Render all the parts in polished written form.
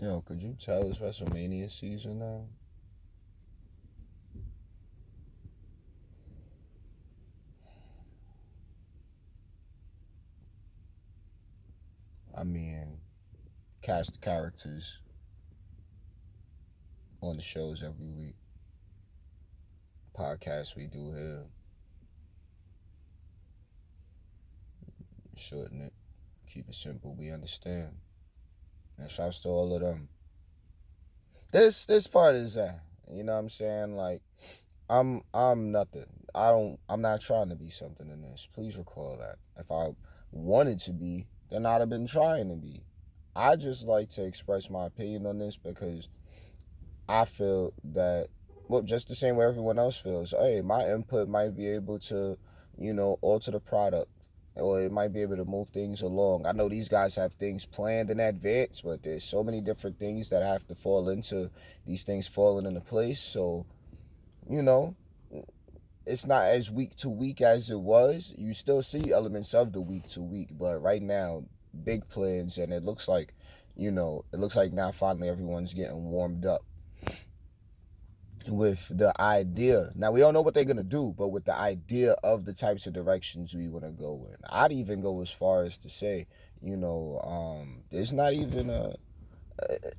Yo, could you tell it's WrestleMania season now? I mean, cast the characters on the shows every week. Podcast we do here, shorten it, keep it simple. We understand. And shouts to all of them. This part is that. You know what I'm saying? Like, I'm nothing. I'm not trying to be something in this. Please recall that. If I wanted to be, then I'd have been trying to be. I just like to express my opinion on this because I feel that, well, just the same way everyone else feels. Hey, my input might be able to, alter the product, or it might be able to move things along. I know these guys have things planned in advance, but there's so many different things that have to fall into these things falling into place. So, you know, it's not as week to week as it was. You still see elements of the week to week, but right now, big plans, and it looks like now finally everyone's getting warmed up with the idea. Now we don't know what they're gonna do, but with the idea of the types of directions we want to go in. I'd even go as far as to say, there's not even a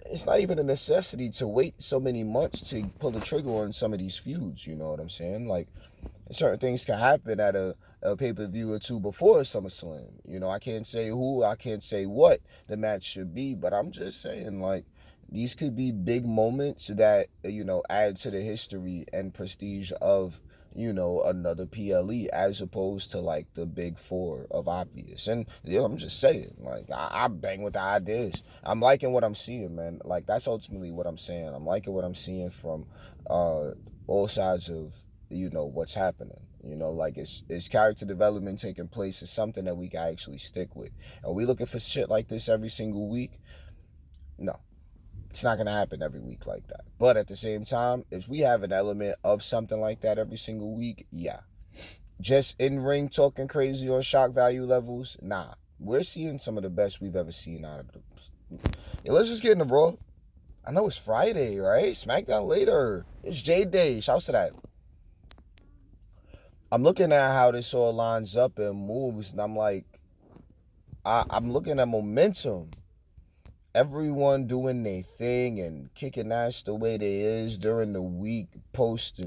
it's not even a necessity to wait so many months to pull the trigger on some of these feuds. You know what I'm saying? Like, certain things can happen at a pay-per-view or two before SummerSlam. I can't say who, I can't say what the match should be, but I'm just saying, like, these could be big moments that, add to the history and prestige of, another PLE as opposed to like the big four of obvious. And I'm just saying, like, I bang with the ideas. I'm liking what I'm seeing, man. Like, that's ultimately what I'm saying. I'm liking what I'm seeing from all sides of what's happening. Like, it's character development taking place. Is something that we can actually stick with. Are we looking for shit like this every single week? No, it's not going to happen every week like that. But at the same time, if we have an element of something like that every single week, yeah. Just in ring talking crazy on shock value levels, nah. We're seeing some of the best we've ever seen out of them. Yeah, let's just get in the Raw. I know it's Friday, right? SmackDown later. It's J Day. Shouts to that. I'm looking at how this all lines up and moves, and I'm like, I'm looking at momentum. Everyone doing their thing and kicking ass the way they is during the week, post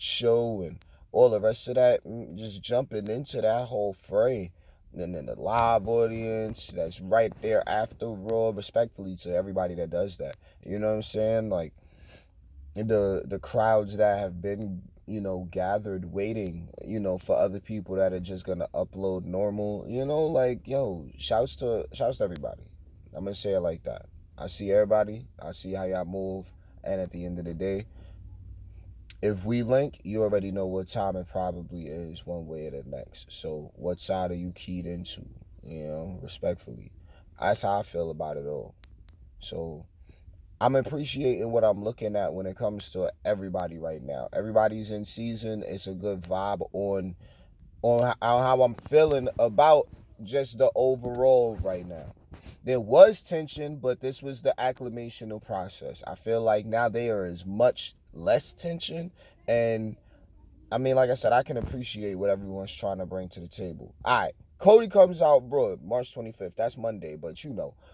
show and all the rest of that, just jumping into that whole fray. And then the live audience that's right there after Raw, respectfully to everybody that does that. You know what I'm saying? Like, the crowds that have been gathered waiting for other people that are just gonna upload normal, like, yo, shouts to everybody. I'm gonna say it like that. I see everybody, I see how y'all move, and at the end of the day, if we link, you already know what time it probably is, one way or the next. So what side are you keyed into? Respectfully, that's how I feel about it all. So I'm appreciating what I'm looking at when it comes to everybody right now. Everybody's in season. It's a good vibe on how I'm feeling about just the overall right now. There was tension, but this was the acclimational process. I feel like now there is much less tension, and I mean, like I said, I can appreciate what everyone's trying to bring to the table. All right. Cody comes out, bro, March 25th. That's Monday, but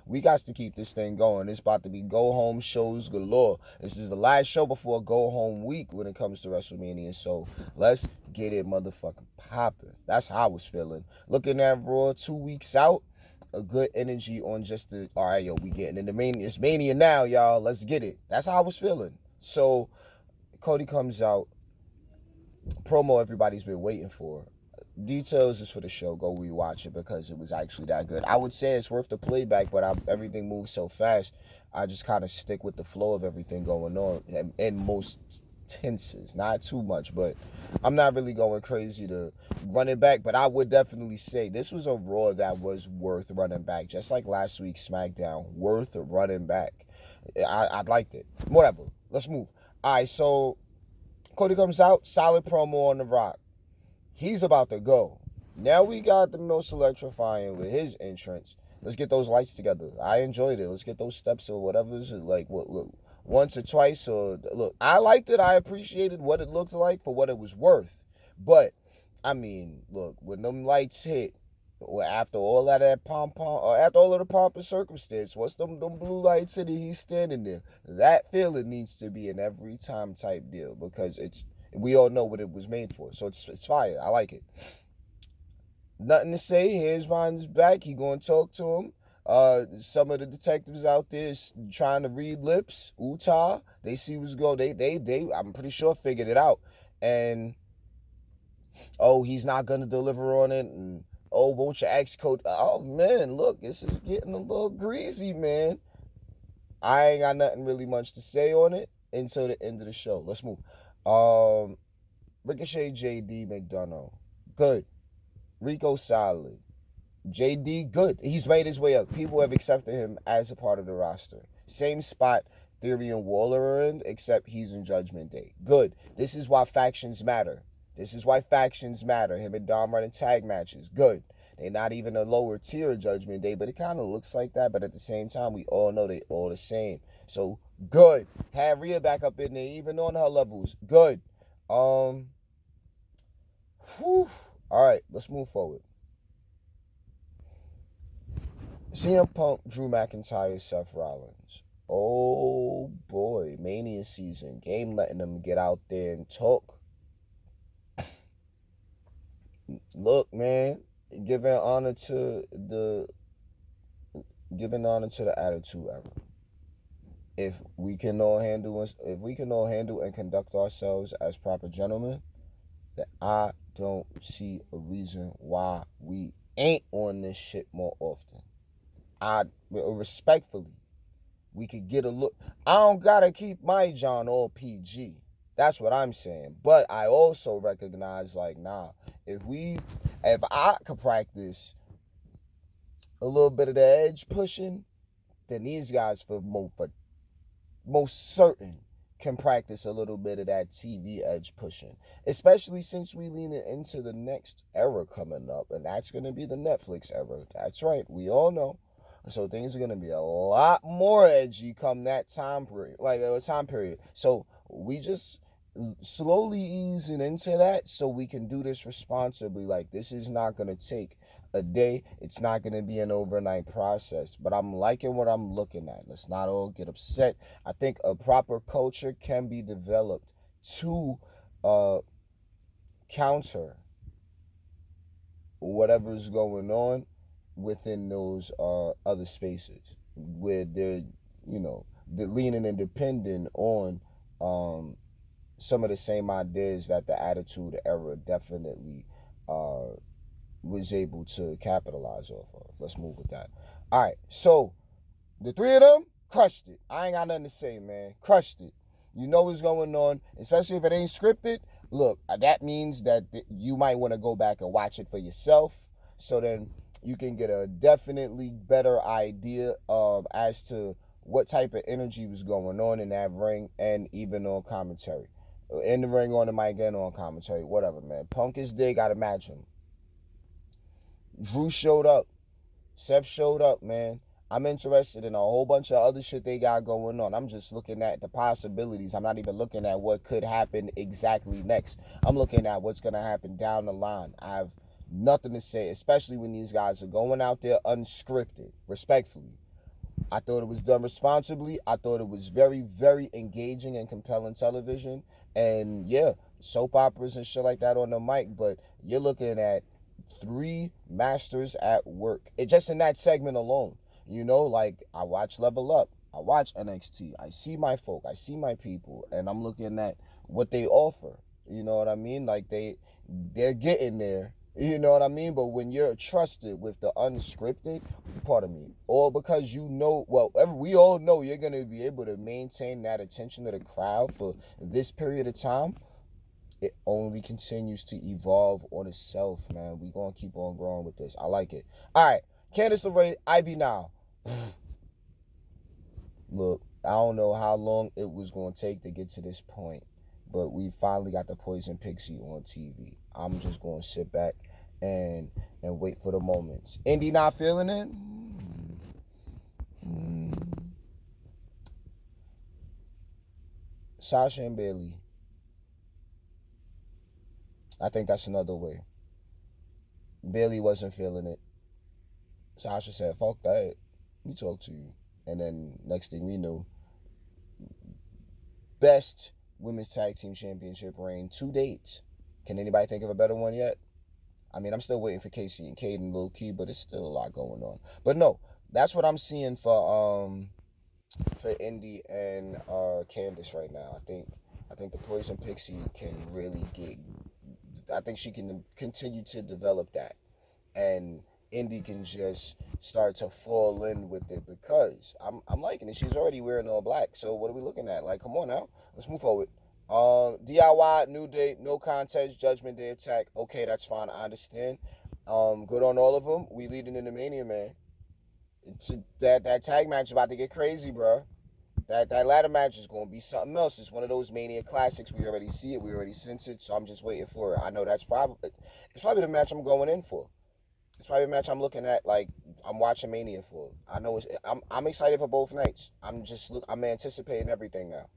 we got to keep this thing going. It's about to be go home shows galore. This is the last show before go home week when it comes to WrestleMania. So let's get it motherfucking popping. That's how I was feeling. Looking at Raw 2 weeks out, a good energy on just the, all right, yo, we getting in the Mania. It's Mania now, y'all. Let's get it. That's how I was feeling. So Cody comes out, promo everybody's been waiting for. Details is for the show. Go rewatch it because it was actually that good. I would say it's worth the playback, but everything moves so fast. I just kind of stick with the flow of everything going on, and most tenses, not too much, but I'm not really going crazy to run it back. But I would definitely say this was a Raw that was worth running back, just like last week's SmackDown, worth running back. I liked it. Whatever. Let's move. All right, so Cody comes out, solid promo on The Rock. He's about to go. Now we got the most electrifying with his entrance. Let's get those lights together. I enjoyed it. Let's get those steps or whatever. Like, what, look, once or twice. Or look, I liked it. I appreciated what it looked like for what it was worth. But I mean, look, when them lights hit, or after all of that pom pom, or after all of the pomp and circumstance, once them blue lights hit and he's standing there, that feeling needs to be an every time type deal, because we all know what it was made for. So it's fire. I like it. Nothing to say. Here's Ryan's back. He gonna talk to him. Some of the detectives out there is trying to read lips. Utah, they see what's going. They. I'm pretty sure figured it out. And oh, he's not gonna deliver on it. And oh, won't your ex-coach? Oh man, look, this is getting a little greasy, man. I ain't got nothing really much to say on it until the end of the show. Let's move. Ricochet, JD, McDonough, good. Rico, solid. JD, good. He's made his way up. People have accepted him as a part of the roster. Same spot Theory and Waller are in, except he's in Judgment Day. Good. This is why factions matter. This is why factions matter. Him and Dom running tag matches. Good. They're not even a lower tier of Judgment Day, but it kind of looks like that. But at the same time, we all know they all the same. So, good. Have Rhea back up in there, even on her levels. Good. Whew. All right, let's move forward. CM Punk, Drew McIntyre, Seth Rollins. Oh boy, Mania season. Game letting them get out there and talk. Look, man, giving honor to the Attitude Era. If we can all handle and conduct ourselves as proper gentlemen, then I don't see a reason why we ain't on this shit more often. Respectfully, we could get a look. I don't gotta keep my John all PG. That's what I'm saying. But I also recognize, like, nah, if I could practice a little bit of the edge pushing, then these guys for most certain can practice a little bit of that TV edge pushing, especially since we lean into the next era coming up, and that's going to be the Netflix era. That's right, we all know. So things are going to be a lot more edgy come that time period. So we just slowly easing into that so we can do this responsibly. Like, this is not going to take a day. It's not going to be an overnight process, but I'm liking what I'm looking at. Let's not all get upset. I think a proper culture can be developed to counter whatever's going on within those other spaces where they're leaning and depending on some of the same ideas that the Attitude Era definitely was able to capitalize off of. Let's move with that. All right, so the three of them crushed it. I ain't got nothing to say, man. Crushed it. You know what's going on, especially if it ain't scripted. Look, that means that you might want to go back and watch it for yourself, so then you can get a definitely better idea of as to what type of energy was going on in that ring, and even on commentary. In the ring, on the mic, and on commentary, whatever, man. Punk is there, gotta match him. Drew showed up. Seth showed up, man. I'm interested in a whole bunch of other shit they got going on. I'm just looking at the possibilities. I'm not even looking at what could happen exactly next. I'm looking at what's going to happen down the line. I have nothing to say, especially when these guys are going out there unscripted, respectfully. I thought it was done responsibly. I thought it was very, very engaging and compelling television. And yeah, soap operas and shit like that on the mic, but you're looking at three masters at work. Just in that segment alone. Like, I watch Level Up, I watch NXT, I see my folk, I see my people, and I'm looking at what they offer. You know what I mean? Like, they're getting there. You know what I mean? But when you're trusted with the unscripted, pardon me, or because we all know you're going to be able to maintain that attention to the crowd for this period of time, it only continues to evolve on itself, man. We're going to keep on growing with this. I like it. All right. Candice LeRae, Ivy Now. Look, I don't know how long it was going to take to get to this point, but we finally got the Poison Pixie on TV. I'm just going to sit back and wait for the moments. Indy not feeling it? Sasha and Bailey. I think that's another way. Bailey wasn't feeling it. Sasha said, "Fuck that. We talk to you." And then next thing we knew, best women's tag team championship reign to date. Can anybody think of a better one yet? I mean, I'm still waiting for Casey and Caden low key, but it's still a lot going on. But no, that's what I'm seeing for Indy and Candice right now. I think the Poison Pixie can really get. I think she can continue to develop that, and Indy can just start to fall in with it because I'm liking it. She's already wearing all black. So what are we looking at? Like, come on now, let's move forward. DIY, New Day, no contest, Judgment Day attack. Okay, that's fine. I understand. Good on all of them. We leading in the Mania, man. That tag match is about to get crazy, bro. That ladder match is going to be something else. It's one of those Mania classics. We already see it. We already sense it. So I'm just waiting for it. I know it's probably the match I'm going in for. It's probably a match I'm looking at. Like I'm watching Mania for. I know I'm excited for both nights. I'm anticipating everything now.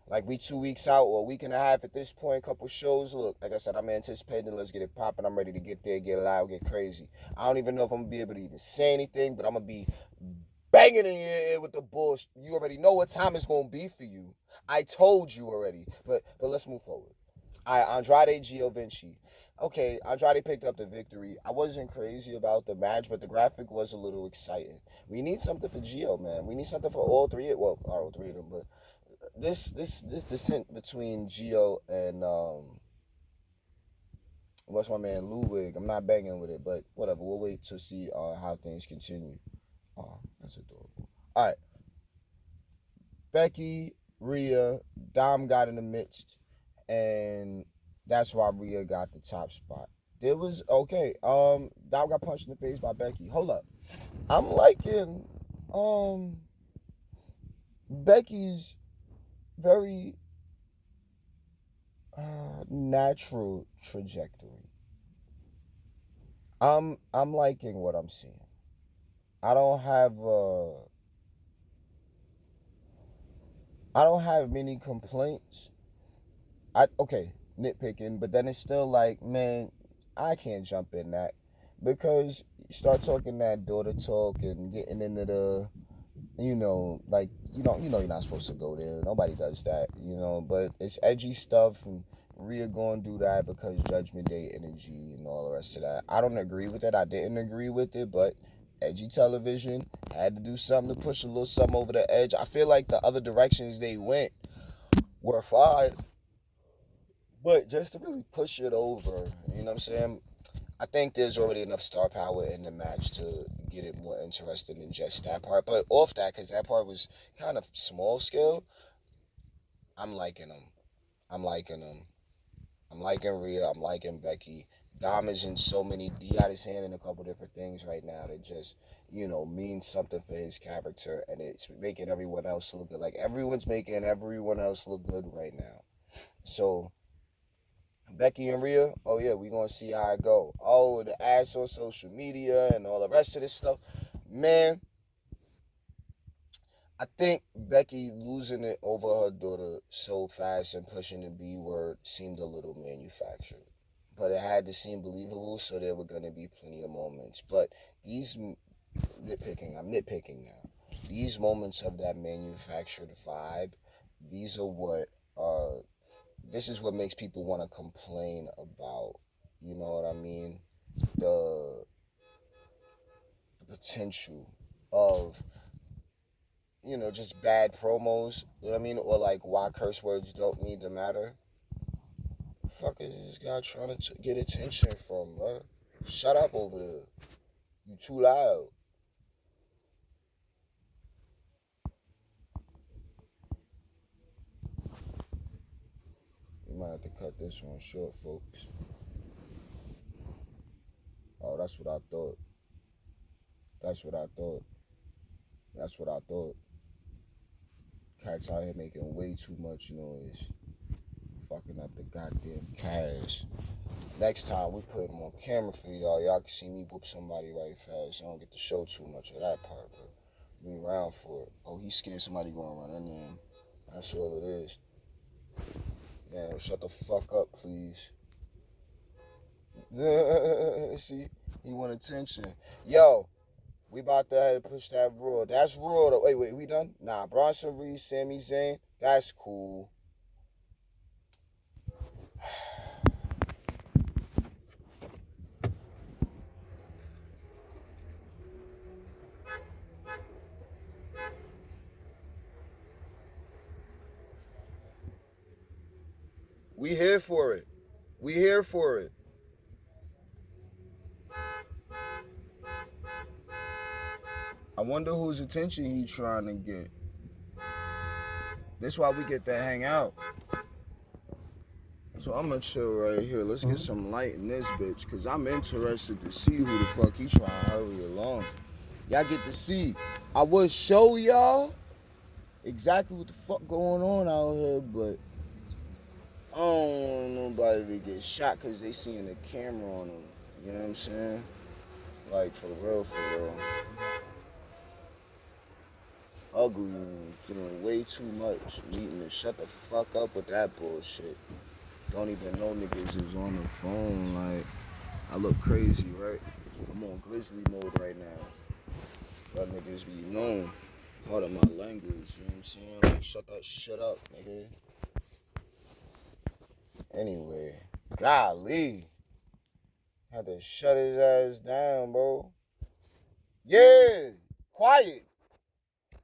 Like we 2 weeks out or a week and a half at this point, couple shows. Look, like I said, I'm anticipating. Let's get it popping. I'm ready to get there, get loud, get crazy. I don't even know if I'm gonna be able to even say anything, but I'm gonna be banging in your ear with the bullshit. You already know what time it's gonna be for you. I told you already. But let's move forward. All right, Andrade Giovinci. Okay, Andrade picked up the victory. I wasn't crazy about the match, but the graphic was a little exciting. We need something for Gio, man. We need something for all three. Well, not all three of them, but this descent between Gio and what's my man Ludwig. I'm not banging with it, but whatever. We'll wait to see how things continue. Oh, that's adorable. All right, Becky, Rhea, Dom got in the midst, and that's why Rhea got the top spot. There was okay. Dom got punched in the face by Becky. Hold up, I'm liking um Becky's very natural trajectory. I'm liking what I'm seeing. I don't have I don't have many complaints. I okay, nitpicking, but then it's still like, man, I can't jump in that because you start talking that daughter talk and getting into the, like you're not supposed to go there. Nobody does that, But it's edgy stuff, and Rhea going to do that because Judgment Day energy and all the rest of that. I don't agree with it. I didn't agree with it, but edgy television had to do something to push a little something over the edge. I feel like the other directions they went were fine, but just to really push it over, you know what I'm saying? I think there's already enough star power in the match to get it more interesting than just that part. But off that, because that part was kind of small scale, I'm liking them. I'm liking them. I'm liking Rhea. I'm liking Becky. Dom is in so many. He got his hand in a couple different things right now that just, means something for his character, and it's making everyone else look good. Like everyone's making everyone else look good right now. So Becky and Rhea, oh yeah, we gonna see how it go. Oh, the ads on social media and all the rest of this stuff. Man, I think Becky losing it over her daughter so fast and pushing the B word seemed a little manufactured. But it had to seem believable, so there were gonna be plenty of moments. But these I'm nitpicking now. These moments of that manufactured vibe, these are what this is what makes people want to complain about. You know what I mean? The, the potential of just bad promos. You know what I mean? Or like why curse words don't need to matter. The fuck is this guy trying to get attention from, bro? Shut up over there. You too loud. You might have to cut this one short, folks. Oh, that's what I thought. That's what I thought. That's what I thought. Cats out here making way too much noise. Fucking up the goddamn cash. Next time we put him on camera for y'all. Y'all can see me whoop somebody right fast. I don't get to show too much of that part, but be around for it. Oh, he's scared somebody gonna run in there. That's all it is. Damn, shut the fuck up, please. See, he want attention. Yo, we about to push that rule. That's rule. Wait, we done? Nah, Bronson Reed, Sami Zayn. That's cool. We here for it. We here for it. I wonder whose attention he trying to get. That's why we get to hang out. So I'm gonna chill right here. Let's get some light in this bitch, because I'm interested to see who the fuck he trying to hurry along. Y'all get to see. I will show y'all exactly what the fuck going on out here, but I don't want nobody to get shot because they seeing the camera on them. You know what I'm saying? Like, for real, for real. Ugly, doing way too much. Needing to shut the fuck up with that bullshit. Don't even know niggas is on the phone. Like, I look crazy, right? I'm on grizzly mode right now. Y'all niggas be known. Part of my language, you know what I'm saying? Like, shut that shit up, nigga. Anyway, golly. Had to shut his ass down, bro. Yeah, quiet.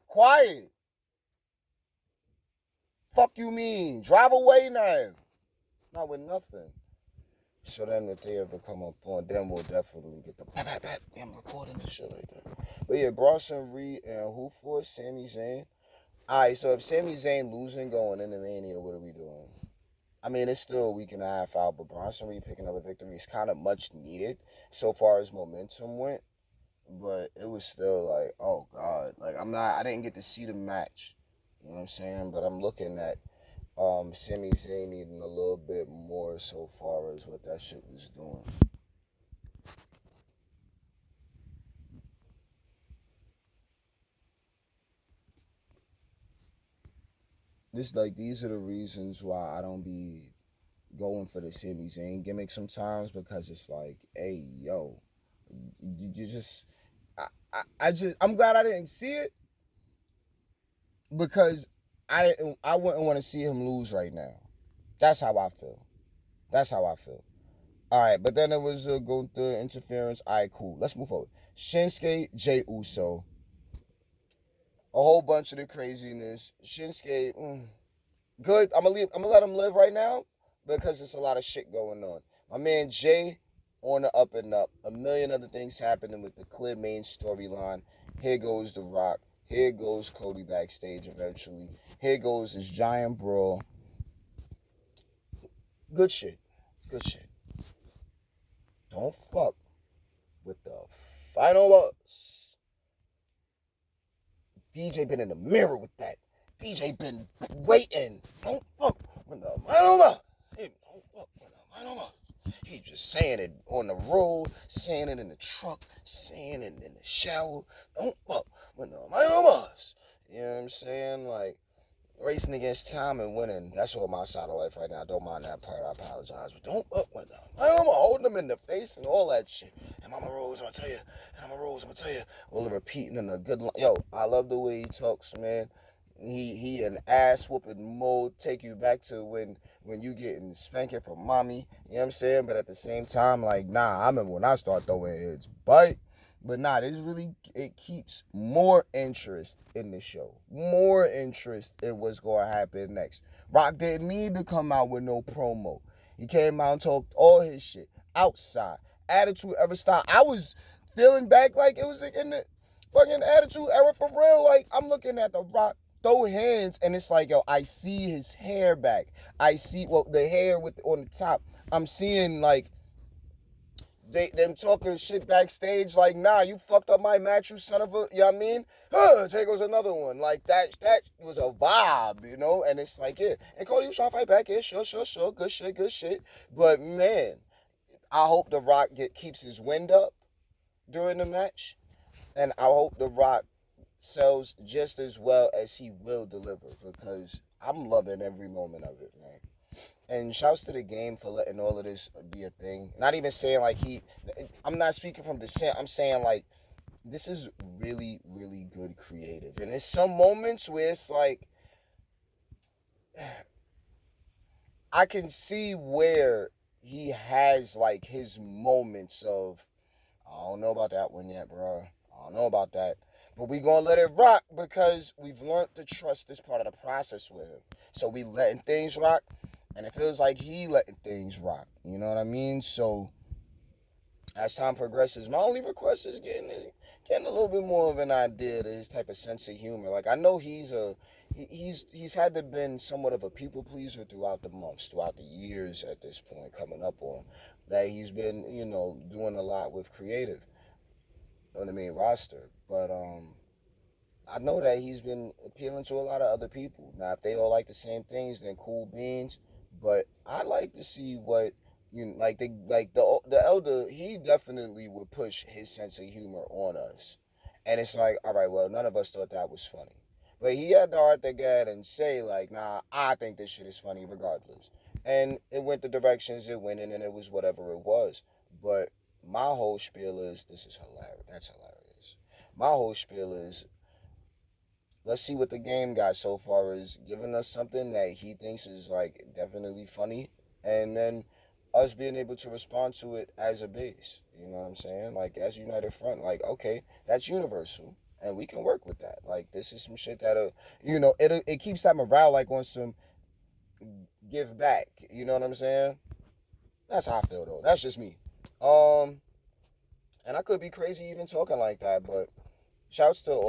Quiet. Fuck you mean? Drive away now. Not with nothing. So then if they ever come up on, then we'll definitely get the damn recording and shit like that. But yeah, Bronson Reed and who for? Sami Zayn. Alright, so if Sami Zayn losing going into Mania, what are we doing? I mean, it's still a week and a half out, but Bronson Reed picking up a victory is kind of much needed so far as momentum went. But it was still like, oh God, like I didn't get to see the match. You know what I'm saying? But I'm looking at Sami Zayn needing a little bit more so far as what that shit was doing. These are the reasons why I don't be going for the Sami Zayn gimmick sometimes, because it's like, hey, yo, you just, I'm glad I didn't see it, because I wouldn't want to see him lose right now. That's how I feel. That's how I feel. All right, but then it was Gunther interference. All right, cool. Let's move forward. Shinsuke, Jey Uso. A whole bunch of the craziness. Shinsuke, good. I'm gonna let him live right now because there's a lot of shit going on. My man Jay on the up and up. A million other things happening with the clear main storyline. Here goes The Rock. Here goes Cody backstage eventually. Here goes this giant brawl. Good shit. Good shit. Don't fuck with the final boss. DJ been in the mirror with that. DJ been waiting. Don't fuck with the final boss. Hey, don't fuck with the final boss. He just saying it on the road, saying it in the truck, saying it in the shower. Don't fuck with the final boss. You know what I'm saying? Like, racing against time and winning. That's all my side of life right now. Don't mind that part. I apologize. But don't fuck with them. I'm holding them in the face and all that shit. And Mama Rose, I'm gonna tell you. And Mama Rose, I'm gonna tell you. All the repeating and the good. Yo, I love the way he talks, man. He an ass whooping mode. Take you back to when you getting spanking from mommy. You know what I'm saying? But at the same time, like, nah, I remember when I started throwing heads. But nah, it keeps more interest in the show. More interest in what's going to happen next. Rock didn't need to come out with no promo. He came out and talked all his shit. Outside. Attitude Era style. I was feeling back like it was in the fucking Attitude Era for real. Like, I'm looking at The Rock throw hands and it's like, yo, I see his hair back. I see, the hair on the top. I'm seeing, like, them talking shit backstage, like, nah, you fucked up my match, you son of a, you know what I mean? Here goes another one. Like, that was a vibe, you know? And it's like, yeah. And Cody, you trying to fight back? Yeah, sure. Good shit. But, man, I hope The Rock keeps his wind up during the match. And I hope The Rock sells just as well as he will deliver, because I'm loving every moment of it, man. And shouts to the game for letting all of this be a thing. Not even saying like I'm not speaking from dissent. I'm saying like this is really, really good creative. And there's some moments where it's like I can see where he has like his moments of I don't know about that one yet, bro. I don't know about that. But we gonna let it rock because we've learned to trust this part of the process with him. So we letting things rock, and it feels like he letting things rock. You know what I mean? So as time progresses, my only request is getting a little bit more of an idea to his type of sense of humor. Like I know he's had to been somewhat of a people pleaser throughout the months, throughout the years at this point coming up on that he's been doing a lot with creative on the main roster, but I know that he's been appealing to a lot of other people. Now, if they all like the same things, then cool beans. But I like to see what like the elder. He definitely would push his sense of humor on us, and it's like, all right, well, none of us thought that was funny, but he had the heart to get and say like, nah, I think this shit is funny regardless, and it went the directions it went in, and it was whatever it was. But my whole spiel is this is hilarious. That's hilarious. My whole spiel is let's see what the game got so far as giving us something that he thinks is like definitely funny, and then us being able to respond to it as a base. You know what I'm saying? Like as United Front, like okay, that's universal, and we can work with that. Like this is some shit that it keeps that morale like on some give back. You know what I'm saying? That's how I feel though. That's just me. Um, and I could be crazy even talking like that, but shouts to all